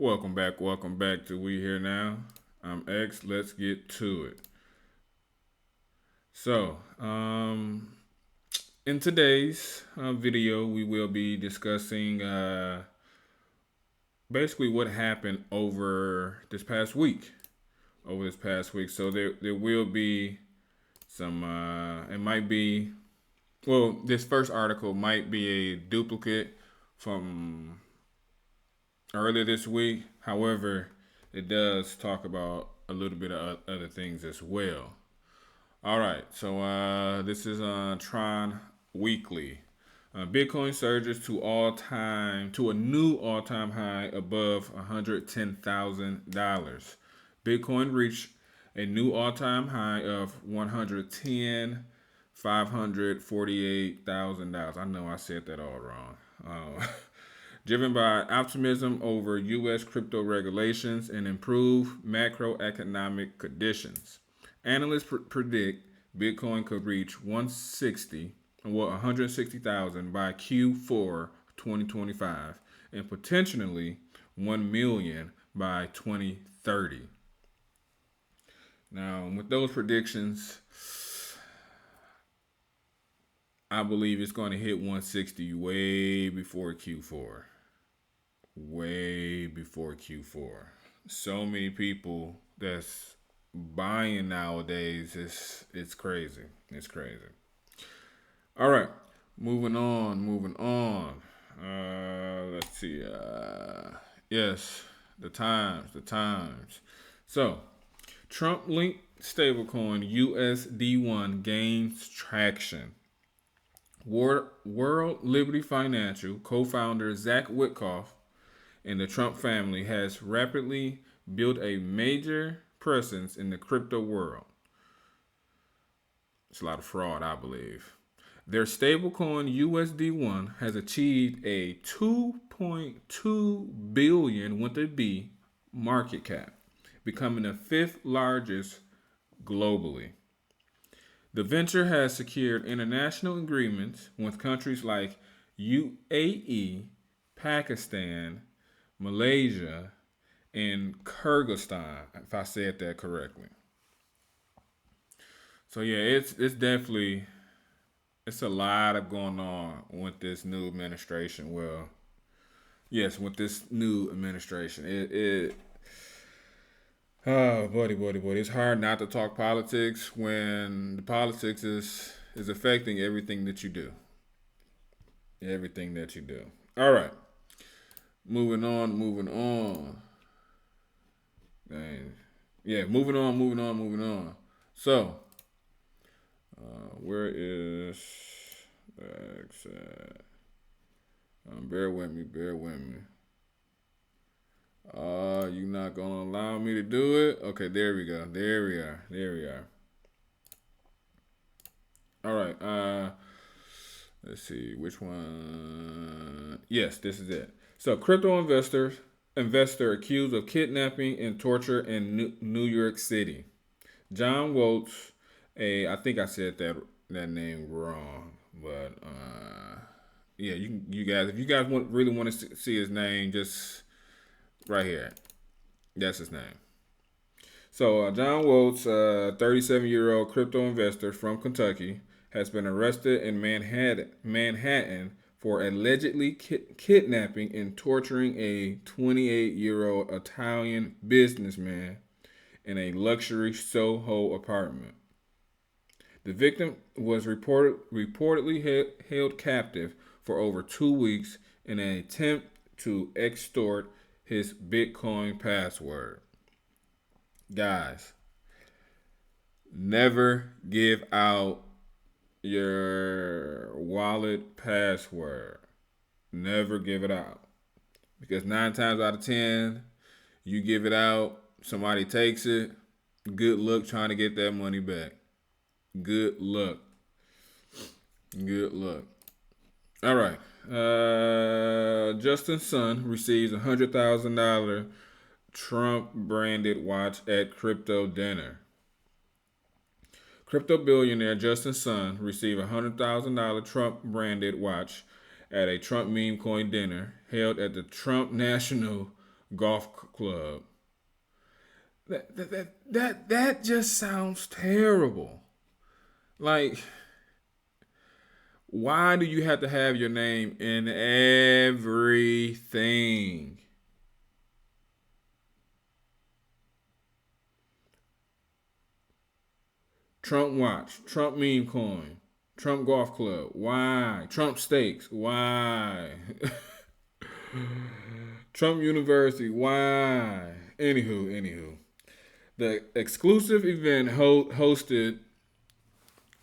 Welcome back to We Here Now. I'm X. Let's get to it. So, in today's video, we will be discussing basically what happened over this past week. So there will be some. It might be this first article might be a duplicate from earlier this week. However, it does talk about a little bit of other things as well. All right, so this is Tron Weekly. Bitcoin surges to a new all-time high above $110,000. Bitcoin reached a new all-time high of $110,548,000. I know I said that all wrong. Driven by optimism over U.S. crypto regulations and improved macroeconomic conditions. Analysts predict Bitcoin could reach 160,000 by Q4 2025 and potentially 1 million by 2030. Now, with those predictions, I believe it's going to hit 160 way before Q4. Way before Q4. So many people that's buying nowadays, it's crazy. It's crazy. All right, moving on. Let's see. Yes, the times. So, Trump-linked stablecoin USD1 gains traction. World Liberty Financial co-founder Zach Witkoff and the Trump family has rapidly built a major presence in the crypto world. It's a lot of fraud, I believe. Their stablecoin USD1 has achieved a 2.2 billion with a B market cap, becoming the fifth largest globally. The venture has secured international agreements with countries like UAE, Pakistan, Malaysia, and Kyrgyzstan, if I said that correctly. So yeah, it's a lot of going on with this new administration. Well, yes, with this new administration, it oh, buddy. It's hard not to talk politics when the politics is affecting everything that you do. Everything that you do. All right. Moving on. Dang. Yeah, moving on. So, where is X at? Bear with me. You not gonna allow me to do it? Okay, there we go. There we are. All right. Let's see which one. Yes, this is it. So, investor accused of kidnapping and torture in New York City. John Waltz, I think I said that name wrong, but yeah, you guys, if you guys really want to see his name, just right here. That's his name. So John Waltz, 37-year-old crypto investor from Kentucky, has been arrested in Manhattan for allegedly kidnapping and torturing a 28-year-old Italian businessman in a luxury Soho apartment. The victim was reportedly held captive for over 2 weeks in an attempt to extort his Bitcoin password. Guys, never give out your wallet password. Never give it out. Because 9 times out of 10, you give it out, somebody takes it. Good luck trying to get that money back. Good luck. All right. Justin's son receives $100,000 Trump branded watch at crypto dinner. Crypto billionaire Justin Sun received a $100,000 Trump branded watch at a Trump meme coin dinner held at the Trump National Club. That just sounds terrible. Like, why do you have to have your name in everything? Trump Watch, Trump Meme Coin, Trump Golf Club. Why? Trump Steaks. Why? Trump University. Why? Anywho. The exclusive event hosted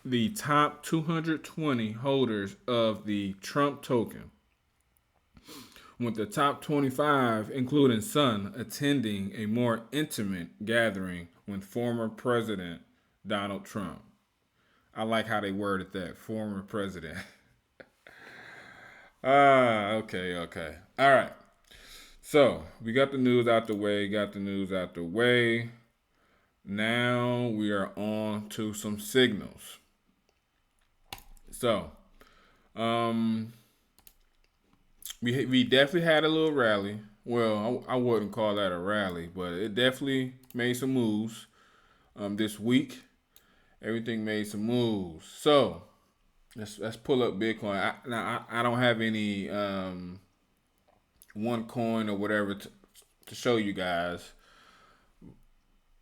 the top 220 holders of the Trump token, with the top 25, including Sun, attending a more intimate gathering with former President Donald Trump. I like how they worded that, former president. Okay. All right. So we got the news out the way. Now we are on to some signals. So, um, we definitely had a little rally. Well, I wouldn't call that a rally, but it definitely made some moves. This week, everything made some moves. So let's pull up Bitcoin. I don't have any one coin or whatever to show you guys,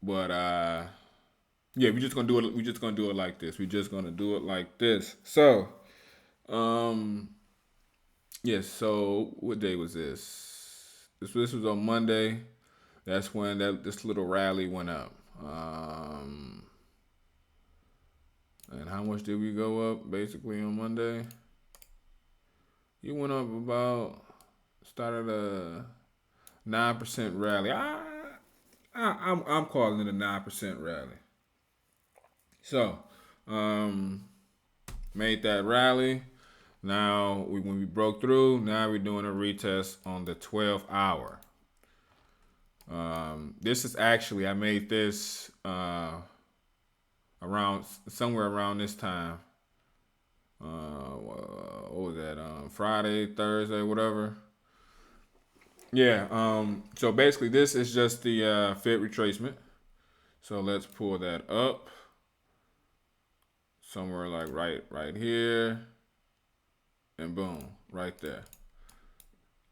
but yeah, we're just gonna do it. We're just gonna do it like this. We're just gonna do it like this. So, um, yes. So, what day was this? This was on Monday. That's when this little rally went up. And how much did we go up basically on Monday? You went up about started a 9% rally. I'm calling it a 9% rally. So, made that rally. Now when we broke through, now we're doing a retest on the 12 hour. This is actually I made this around somewhere around this time. What was that? Friday, Thursday, whatever. Yeah. So basically, this is just the Fed retracement. So let's pull that up somewhere like right here, and boom, right there,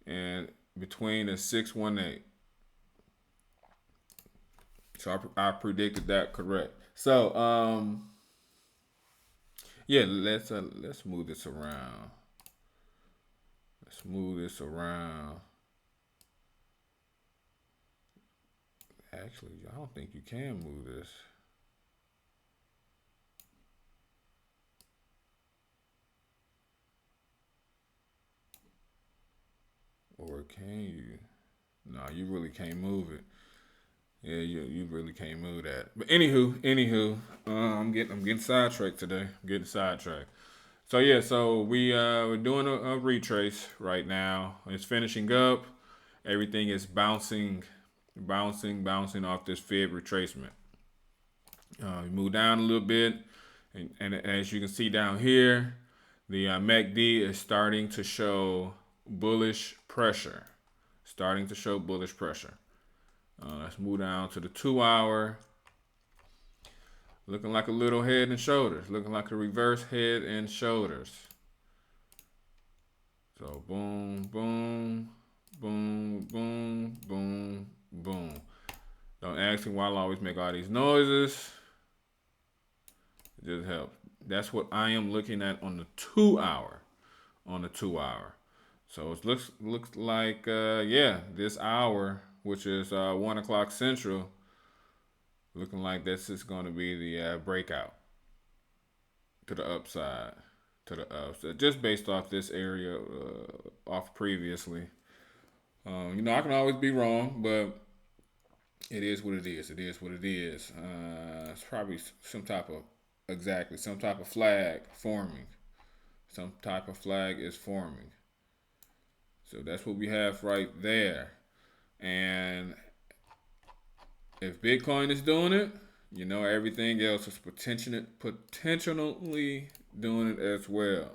and between the 618. So I predicted that correct. So yeah, let's move this around. Let's move this around. Actually, I don't think you can move this. Or can you? No, you really can't move it. Yeah, you really can't move that. But anywho, I'm getting sidetracked today. I'm getting sidetracked. So yeah, so we're doing a retrace right now. It's finishing up. Everything is bouncing off this Fib retracement. We move down a little bit, and as you can see down here, the MACD is starting to show bullish pressure. Starting to show bullish pressure. Let's move down to the 2 hour. Looking like a little head and shoulders. Looking like a reverse head and shoulders. So boom, boom, boom, boom, boom, boom. Don't ask me why I always make all these noises. It just helps. That's what I am looking at on the 2 hour. On the 2 hour. So it looks like yeah, this hour, which is 1 o'clock Central, looking like this is going to be the breakout to the upside, to the upside, just based off this area off previously. I can always be wrong, but it is what it is. It is what it is. It's probably some type of flag forming. Some type of flag is forming. So that's what we have right there. And if Bitcoin is doing it, everything else is potentially doing it as well.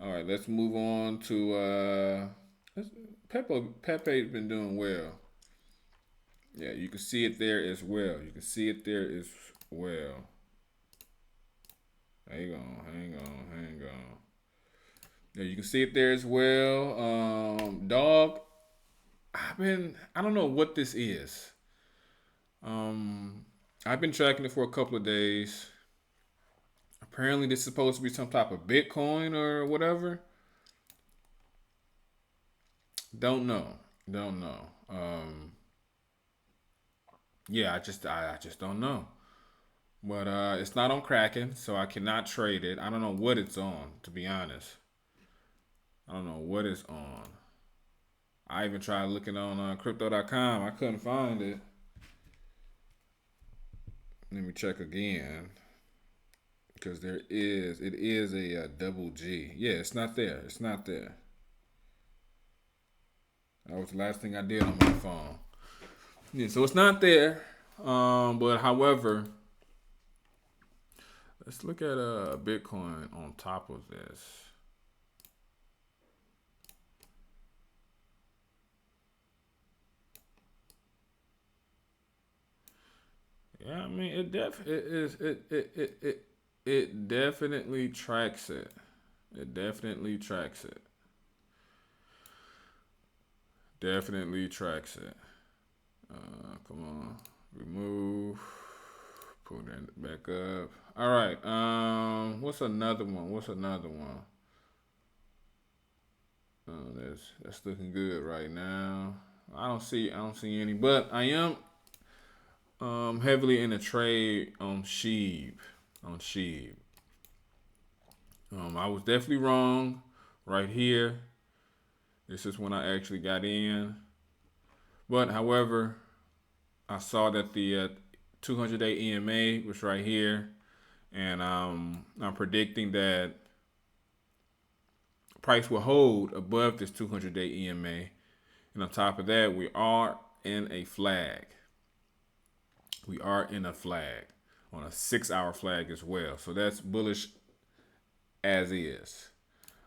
All right, let's move on to let's Pepe's been doing well. Yeah, you can see it there as well. You can see it there as well. Hang on, hang on, hang on. Yeah, you can see it there as well. Dog, I don't know what this is. Um, I've been tracking it for a couple of days. Apparently, this is supposed to be some type of Bitcoin or whatever. Don't know. Don't know. Yeah, I just don't know. But it's not on Kraken, so I cannot trade it. I don't know what it's on, to be honest. I don't know what it's on. I even tried looking on crypto.com. I couldn't find it. Let me check again. Because it is a double G. Yeah, it's not there. It's not there. That was the last thing I did on my phone. Yeah, so it's not there. But however, let's look at Bitcoin on top of this. Yeah, I mean it definitely tracks it. It definitely tracks it. Definitely tracks it. Come on, remove. Pull that back up. All right. What's another one? What's another one? That's looking good right now. I don't see any, but I am heavily in a trade on Sheeb. On Sheeb. I was definitely wrong right here. This is when I actually got in. But however, I saw that the 200-day EMA was right here, and I'm predicting that price will hold above this 200-day EMA. And on top of that, we are in a flag. We are in a flag on a 6-hour flag as well. So that's bullish as is.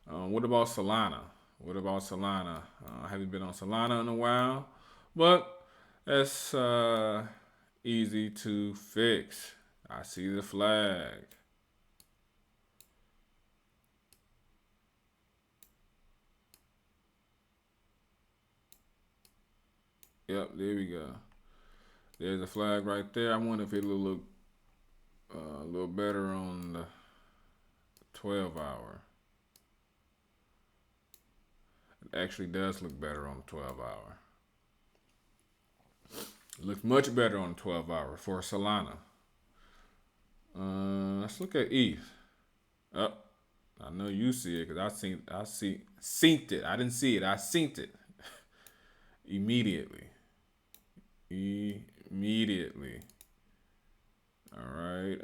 What about Solana? What about Solana? I haven't been on Solana in a while, but that's easy to fix. I see the flag. Yep, there we go. There's a flag right there. I wonder if it'll look a little better on the 12 hour. It actually does look better on the 12 hour. It looks much better on the 12 hour for Solana. Let's look at ETH. Oh, I know you see it because synced it. I didn't see it. I synced it immediately. Immediately. All right.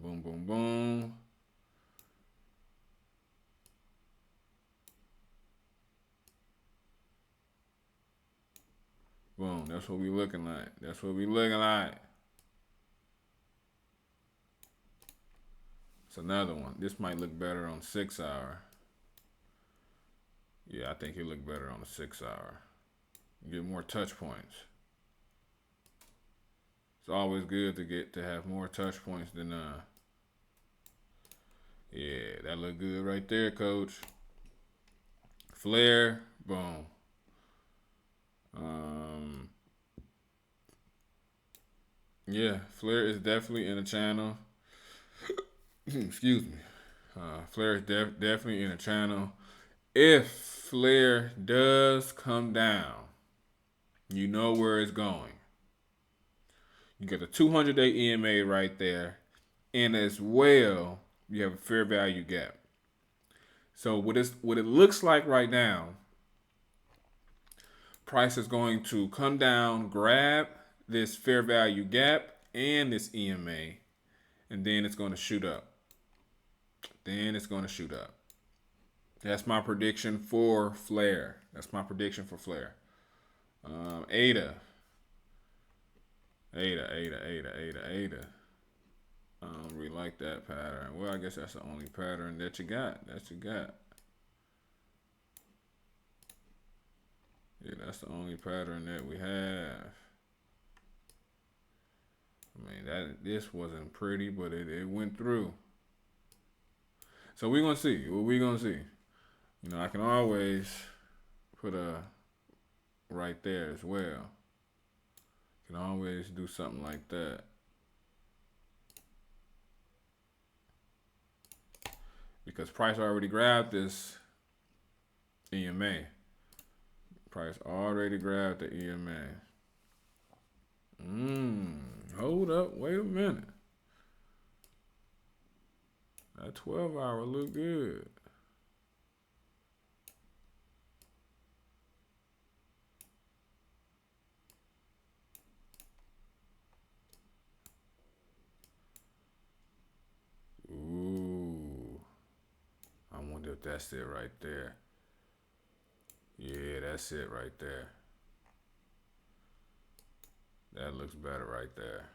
Boom, boom, boom. Boom. That's what we looking like. That's what we looking like. It's another one. This might look better on 6-hour. Yeah, I think it look better on the 6-hour. You get more touch points. It's always good to have more touch points than yeah, that look good right there, coach. Flare, boom. Yeah, Flare is definitely in the channel. Excuse me. Flare is definitely in the channel. If Flare does come down, you know where it's going. You got the 200-day EMA right there, and as well, you have a fair value gap. So what it looks like right now, price is going to come down, grab this fair value gap and this EMA, and then it's going to shoot up. Then it's going to shoot up. That's my prediction for Flare. That's my prediction for Flare. ADA. ADA. I don't really like that pattern. Well, I guess that's the only pattern that you got. Yeah, Yeah, that's the only pattern that we have. I mean, this wasn't pretty, but it went through. So we're gonna see. What we gonna see? You know, I can always put a right there as well. Can always do something like that. Because Price already grabbed this EMA. Price already grabbed the EMA. Hold up. Wait a minute. That 12 hour look good. Ooh. I wonder if that's it right there. Yeah, that's it right there. That looks better right there.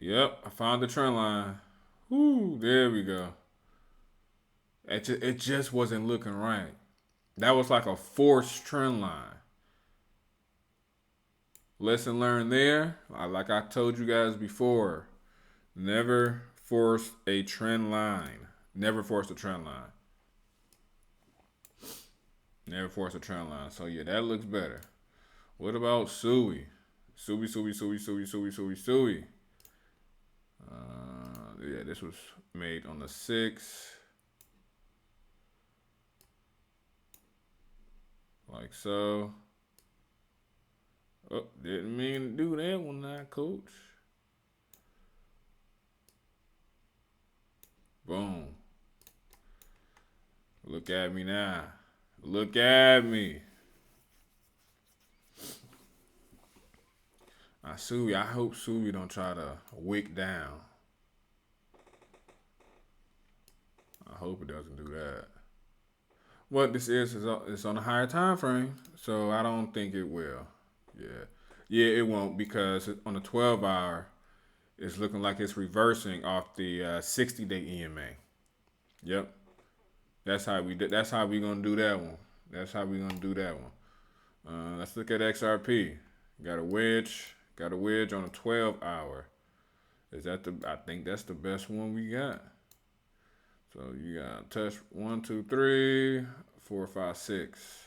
Yep, I found the trend line. Whoo, there we go. It just wasn't looking right. That was like a forced trend line. Lesson learned there. Like I told you guys before, never force a trend line. Never force a trend line. Never force a trend line. So yeah, that looks better. What about Sui? Sui. Yeah, this was made on the 6th. Like so. Oh, didn't mean to do that one now, coach. Boom. Look at me now. Look at me. I hope Subi don't try to wick down. I hope it doesn't do that. What this is it's on a higher time frame, so I don't think it will. Yeah, yeah, it won't because on the 12 hour, it's looking like it's reversing off the 60-day EMA. Yep, that's how we gonna do that one. That's how we gonna do that one. Let's look at XRP. Got a wedge on a 12 hour. Is that the? I think that's the best one we got. So you got touch 1, 2, 3, 4, 5, 6.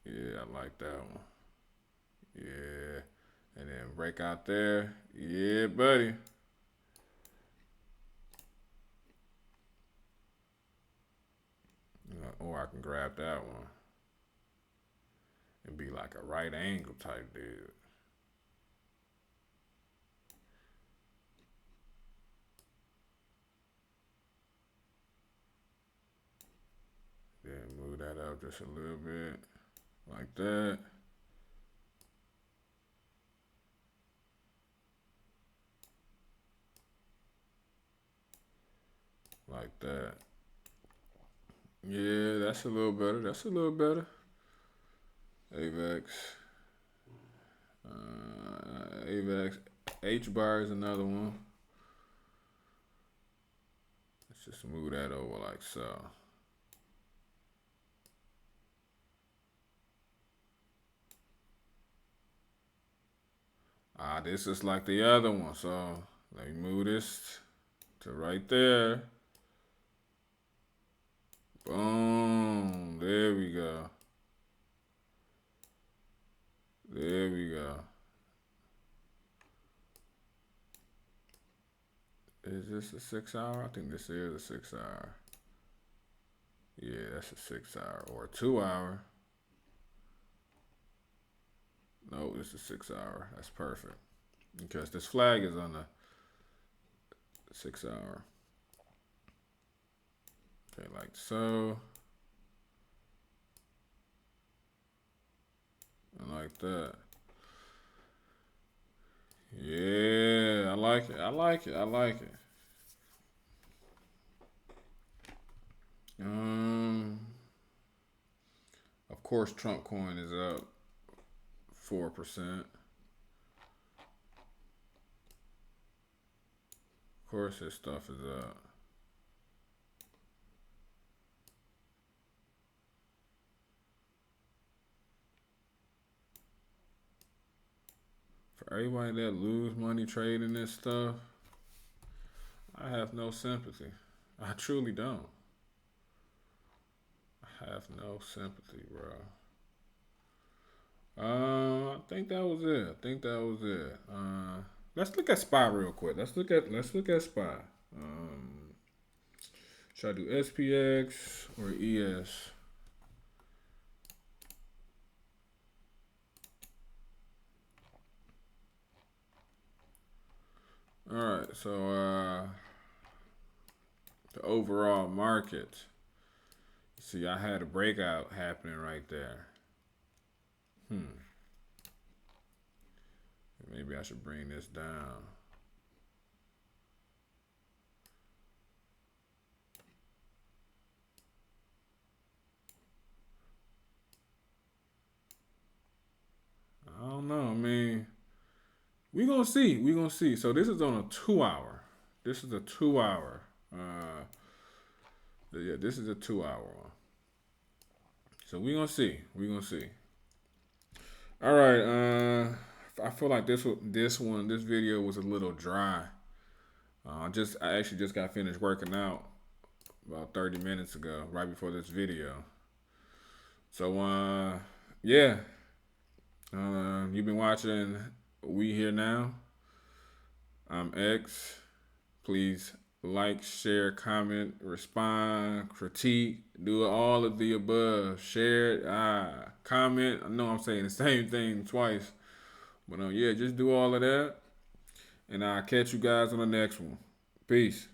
Yeah, I like that one. Yeah, and then break out there. Yeah, buddy. Or I can grab that one and be like a right angle type dude. Then move that up just a little bit, like that. Like that. Yeah, that's a little better. That's a little better. AVAX. AVAX. H bar is another one. Let's just move that over like so. This is like the other one. So let me move this to right there. Boom. There we go. There we go. Is this a 6 hour? I think this is a 6 hour. Yeah, that's a 6 hour or a 2 hour. No, it's a 6 hour. That's perfect. Because this flag is on the 6 hour. Okay, like so. And like that. Yeah, I like it. I like it. I like it. course, Trump coin is up 4%. Of course, his stuff is up. For everybody that lose money trading this stuff, I have no sympathy. I truly don't. I have no sympathy, bro. I think that was it. I think that was it. Let's look at SPY real quick. Let's look at SPY. Um, should I do SPX or ES? All right. So the overall market. See, I had a breakout happening right there. Hmm. Maybe I should bring this down. I don't know. I mean, we gonna see. We gonna see. So this is on a 2 hour. This is a 2 hour. Yeah, this is a 2 hour one. So we gonna see. We gonna see. All right. I feel like this video was a little dry. I actually just got finished working out about 30 minutes ago, right before this video. So yeah. You've been watching We Here Now. I'm X. Please like, share, comment, respond, critique, do all of the above. Share it, comment. I know I'm saying the same thing twice, but yeah, just do all of that. And I'll catch you guys on the next one. Peace.